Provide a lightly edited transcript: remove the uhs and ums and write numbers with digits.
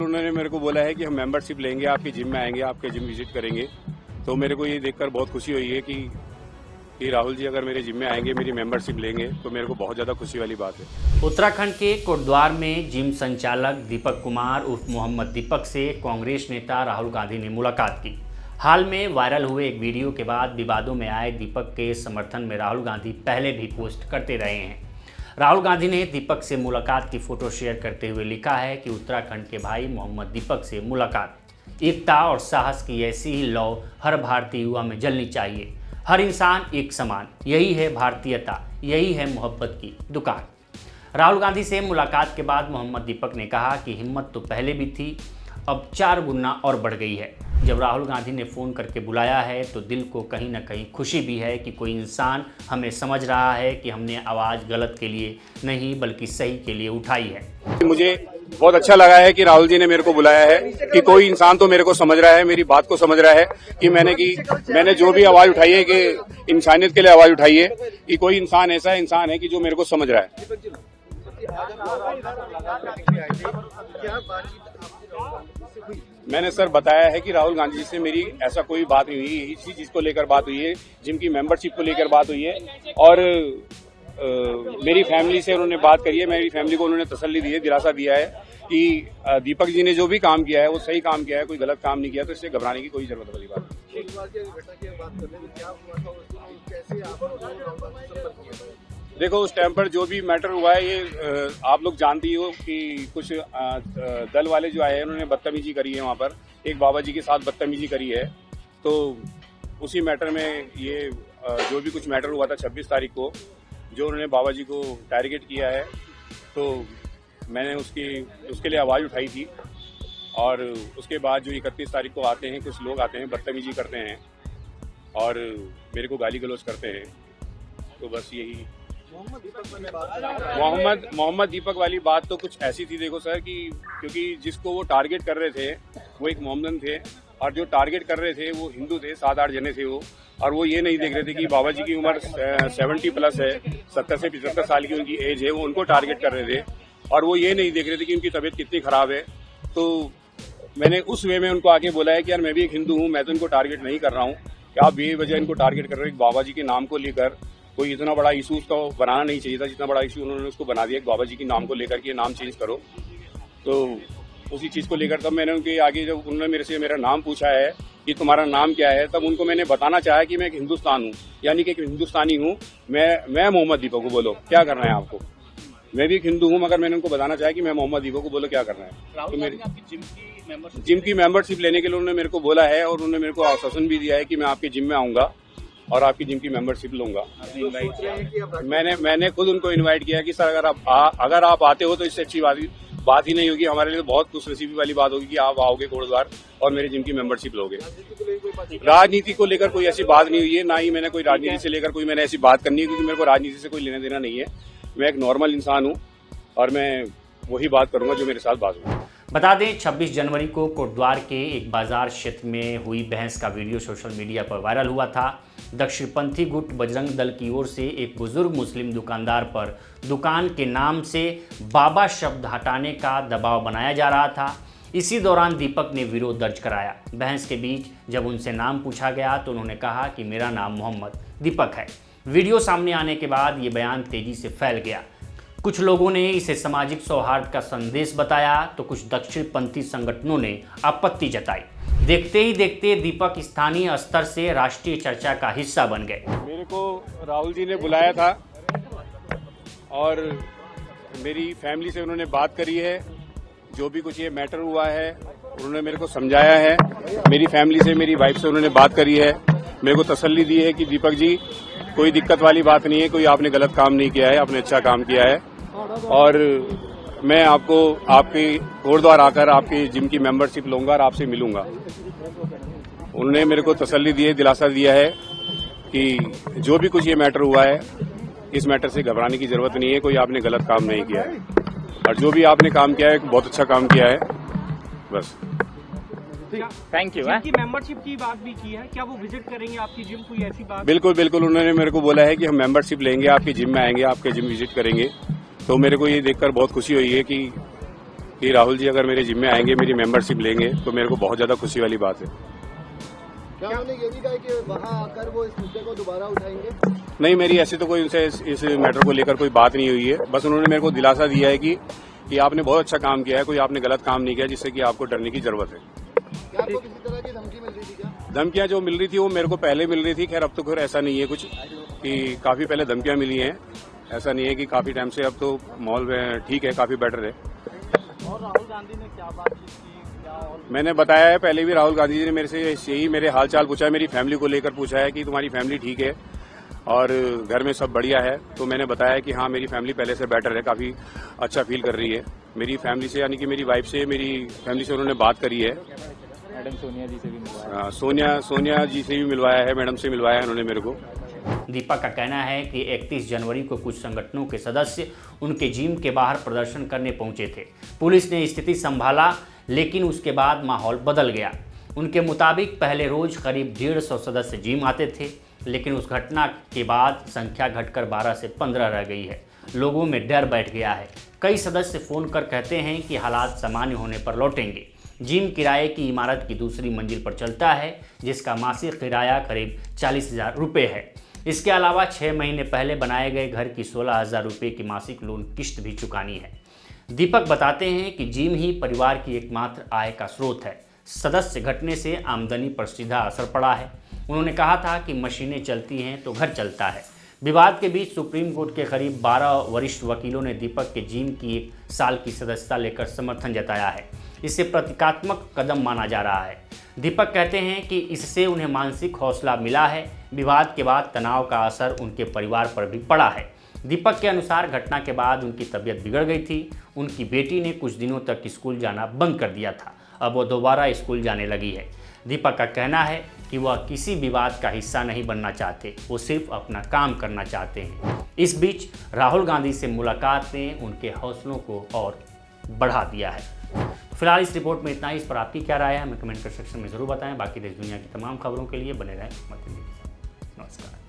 उन्होंने मेरे को बोला है कि हम मेंबरशिप लेंगे, आपके जिम में आएंगे, आपके जिम विजिट करेंगे। तो मेरे को ये देखकर बहुत खुशी हुई है कि राहुल जी अगर मेरे जिम में आएंगे, मेरी मेंबरशिप लेंगे, तो मेरे को बहुत ज़्यादा खुशी वाली बात है। उत्तराखंड के कोटद्वार में जिम संचालक दीपक कुमार उर्फ मोहम्मद दीपक से कांग्रेस नेता राहुल गांधी ने मुलाकात की। हाल में वायरल हुए एक वीडियो के बाद विवादों में आए दीपक के समर्थन में राहुल गांधी पहले भी पोस्ट करते रहे हैं। राहुल गांधी ने दीपक से मुलाकात की फोटो शेयर करते हुए लिखा है कि उत्तराखंड के भाई मोहम्मद दीपक से मुलाकात, एकता और साहस की ऐसी ही लौ हर भारतीय युवा में जलनी चाहिए। हर इंसान एक समान, यही है भारतीयता, यही है मोहब्बत की दुकान। राहुल गांधी से मुलाकात के बाद मोहम्मद दीपक ने कहा कि हिम्मत तो पहले भी थी, अब 4 गुना और बढ़ गई है। जब राहुल गांधी ने फ़ोन करके बुलाया है तो दिल को कहीं ना कहीं खुशी भी है कि कोई इंसान हमें समझ रहा है कि हमने आवाज़ गलत के लिए नहीं बल्कि सही के लिए उठाई है। मुझे बहुत अच्छा लगा है कि राहुल जी ने मेरे को बुलाया है कि कोई इंसान तो मेरे को समझ रहा है, मेरी बात को समझ रहा है कि मैंने जो भी आवाज़ उठाई है कि इंसानियत के लिए आवाज़ उठाई है, कि कोई इंसान ऐसा इंसान है कि जो मेरे को समझ रहा है। मैंने सर बताया है कि राहुल गांधी जी से मेरी ऐसा कोई बात नहीं हुई, इसी चीज को लेकर बात हुई है, जिम की मेंबरशिप को लेकर बात हुई है और मेरी फैमिली से उन्होंने बात करी है। मेरी फैमिली को उन्होंने तसल्ली दी है, दिलासा दिया है कि दीपक जी ने जो भी काम किया है वो सही काम किया है, कोई गलत काम नहीं किया, तो इससे घबराने की कोई जरूरत वाली बात नहीं। देखो उस टाइम पर जो भी मैटर हुआ है ये आप लोग जानती हो कि कुछ दल वाले जो आए हैं उन्होंने बदतमीजी करी है, वहाँ पर एक बाबा जी के साथ बदतमीजी करी है। तो उसी मैटर में ये जो भी कुछ मैटर हुआ था 26 तारीख को, जो उन्होंने बाबा जी को टारगेट किया है, तो मैंने उसके लिए आवाज़ उठाई थी। और उसके बाद जो 31 तारीख को आते हैं कुछ लोग आते हैं, बदतमीजी करते हैं और मेरे को गाली गलौज करते हैं। तो बस यही मोहम्मद दीपक वाली बात तो कुछ ऐसी थी, देखो सर, कि क्योंकि जिसको वो टारगेट कर रहे थे वो एक मोहम्मदन थे और जो टारगेट कर रहे थे वो हिंदू थे, 7-8 जने थे वो, और वो ये नहीं देख रहे थे कि बाबा जी की उम्र 70 प्लस है, 70 से 75 साल की उनकी एज है, वो उनको टारगेट कर रहे थे और वो ये नहीं देख रहे थे कि उनकी तबीयत कितनी खराब है। तो मैंने उस वे में उनको आके बोला है कि यार मैं भी एक हिंदू हूँ, मैं तो इनको टारगेट नहीं कर रहा हूँ कि आप बेवजह इनको टारगेट कर रहे हो। बाबा जी के नाम को लेकर कोई इतना बड़ा इशू उसका बनाना नहीं चाहिए था, जितना बड़ा इशू उन्होंने उसको बना दिया बाबा जी के नाम को लेकर कि ये नाम चेंज करो। तो उसी चीज़ को लेकर तब मैंने उनके आगे जब उन्होंने मेरे से मेरा नाम पूछा है कि तुम्हारा नाम क्या है, तब उनको मैंने बताना चाहा कि मैं एक हिंदुस्तान हूँ, यानी कि एक हिंदुस्तानी हूँ, मैं मोहम्मद दीपक को, बोलो क्या करना है आपको। मैं भी एक हिंदू हूँ, मगर मैंने उनको बताना चाहा कि मैं मोहम्मद दीपक को, बोलो क्या करना है। तो मेरी जिम की मेंबरशिप लेने के लिए उन्होंने मेरे को बोला है और उन्होंने मेरे को आश्वासन भी दिया है कि मैं आपके जिम में आऊँगा और आपकी जिम की मेंबरशिप लूंगा। मैंने खुद उनको इनवाइट किया कि सर अगर आप आते हो तो इससे अच्छी बात ही नहीं होगी, हमारे लिए बहुत खुशनसीबी वाली बात होगी कि आप आओगे कोटद्वार और मेरे जिम की मेंबरशिप लोगे। राजनीति को लेकर कोई ऐसी बात नहीं हुई है, ना ही मैंने कोई राजनीति से लेकर कोई मैंने ऐसी बात करनी है, क्योंकि मेरे को राजनीति से कोई लेना देना नहीं है। मैं एक नॉर्मल इंसान हूँ और मैं वही बात करूंगा जो मेरे साथ बात हुई। बता दें 26 जनवरी को कोटद्वार के एक बाजार क्षेत्र में हुई बहस का वीडियो सोशल मीडिया पर वायरल हुआ था। दक्षिणपंथी गुट बजरंग दल की ओर से एक बुजुर्ग मुस्लिम दुकानदार पर दुकान के नाम से बाबा शब्द हटाने का दबाव बनाया जा रहा था। इसी दौरान दीपक ने विरोध दर्ज कराया। बहस के बीच जब उनसे नाम पूछा गया तो उन्होंने कहा कि मेरा नाम मोहम्मद दीपक है। वीडियो सामने आने के बाद ये बयान तेजी से फैल गया। कुछ लोगों ने इसे सामाजिक सौहार्द का संदेश बताया तो कुछ दक्षिणपंथी संगठनों ने आपत्ति जताई। देखते ही देखते दीपक स्थानीय स्तर से राष्ट्रीय चर्चा का हिस्सा बन गए। मेरे को राहुल जी ने बुलाया था और मेरी फैमिली से उन्होंने बात करी है, जो भी कुछ ये मैटर हुआ है उन्होंने मेरे को समझाया है। मेरी फैमिली से, मेरी वाइफ से उन्होंने बात करी है, मेरे को तसल्ली दी है कि दीपक जी कोई दिक्कत वाली बात नहीं है, कोई आपने गलत काम नहीं किया है, आपने अच्छा काम किया है और मैं आपको आपके कोटद्वार आकर आपकी जिम की मेंबरशिप लूंगा और आपसे मिलूंगा। उन्होंने मेरे को तसल्ली दी है, दिलासा दिया है कि जो भी कुछ ये मैटर हुआ है इस मैटर से घबराने की जरूरत नहीं है, कोई आपने गलत काम नहीं किया है और जो भी आपने काम किया है बहुत अच्छा काम किया है। बस थैंक यू। जिम की मेंबरशिप की बात भी की है, क्या वो विजिट करेंगे आपकी जिम, कोई ऐसी बात? बिल्कुल बिल्कुल, उन्होंने मेरे को बोला है कि हम मेंबरशिप लेंगे, आपकी जिम में आएंगे, आपके जिम विजिट करेंगे। तो मेरे को ये देखकर बहुत खुशी हुई है कि राहुल जी अगर मेरे जिम में आएंगे, मेरी मेंबरशिप लेंगे, तो मेरे को बहुत ज़्यादा खुशी वाली बात है। क्या उन्होंने ये भी कहा कि वहाँ आकर वो इस मुद्दे को दोबारा उठाएंगे? नहीं, मेरी ऐसी तो कोई उनसे इस मैटर को लेकर कोई बात नहीं हुई है। बस उन्होंने मेरे को दिलासा दिया है कि आपने बहुत अच्छा काम किया है, कोई आपने गलत काम नहीं किया जिससे कि आपको डरने की जरूरत है। क्या आपको किसी तरह की धमकी मिल रही थी क्या? धमकियां जो मिल रही थी वो मेरे को पहले मिल रही थी। खैर अब तो खैर ऐसा नहीं है कुछ कि काफी पहले धमकियां मिली हैं। ऐसा नहीं है कि काफी टाइम से, अब तो माहौल में ठीक है, काफी बेटर है। और राहुल गांधी ने क्या बात की, क्या और मैंने बताया है पहले भी, राहुल गांधी जी ने मेरे से यही मेरे हाल चाल पूछा है, मेरी फैमिली को लेकर पूछा है कि तुम्हारी फैमिली ठीक है और घर में सब बढ़िया है। तो मैंने बताया कि हाँ, मेरी फैमिली पहले से बेटर है, काफी अच्छा फील कर रही है। मेरी फैमिली से, यानी कि मेरी वाइफ से, मेरी फैमिली से उन्होंने बात करी है। मैडम सोनिया जी से भी मिलवाया? सोनिया जी से भी मिलवाया है, मैडम से मिलवाया है उन्होंने मेरे को। दीपक का कहना है कि 31 जनवरी को कुछ संगठनों के सदस्य उनके जिम के बाहर प्रदर्शन करने पहुंचे थे। पुलिस ने स्थिति संभाला, लेकिन उसके बाद माहौल बदल गया। उनके मुताबिक पहले रोज करीब 150 सदस्य जिम आते थे, लेकिन उस घटना के बाद संख्या घटकर 12 से 15 रह गई है। लोगों में डर बैठ गया है। कई सदस्य फ़ोन कर कहते हैं कि हालात सामान्य होने पर लौटेंगे। जिम किराए की इमारत की दूसरी मंजिल पर चलता है, जिसका मासिक किराया करीब 40,000 रुपये है। इसके अलावा 6 महीने पहले बनाए गए घर की 16,000 रुपये की मासिक लोन किस्त भी चुकानी है। दीपक बताते हैं कि जिम ही परिवार की एकमात्र आय का स्रोत है। सदस्य घटने से आमदनी पर सीधा असर पड़ा है। उन्होंने कहा था कि मशीनें चलती हैं तो घर चलता है। विवाद के बीच सुप्रीम कोर्ट के करीब 12 वरिष्ठ वकीलों ने दीपक के जिम की 1 साल की सदस्यता लेकर समर्थन जताया है। इसे प्रतीकात्मक कदम माना जा रहा है। दीपक कहते हैं कि इससे उन्हें मानसिक हौसला मिला है। विवाद के बाद तनाव का असर उनके परिवार पर भी पड़ा है। दीपक के अनुसार घटना के बाद उनकी तबीयत बिगड़ गई थी। उनकी बेटी ने कुछ दिनों तक स्कूल जाना बंद कर दिया था। अब वो दोबारा स्कूल जाने लगी है। दीपक का कहना है कि वह किसी विवाद का हिस्सा नहीं बनना चाहते, वो सिर्फ अपना काम करना चाहते हैं। इस बीच राहुल गांधी से मुलाकात ने उनके हौसलों को और बढ़ा दिया है। फिलहाल इस रिपोर्ट में इतना ही। इस पर आपकी क्या राय है हमें कमेंट कर सेक्शन में ज़रूर बताएं। बाकी देश दुनिया की तमाम खबरों के लिए बने रहें हिम्मत टीवी के साथ। नमस्कार।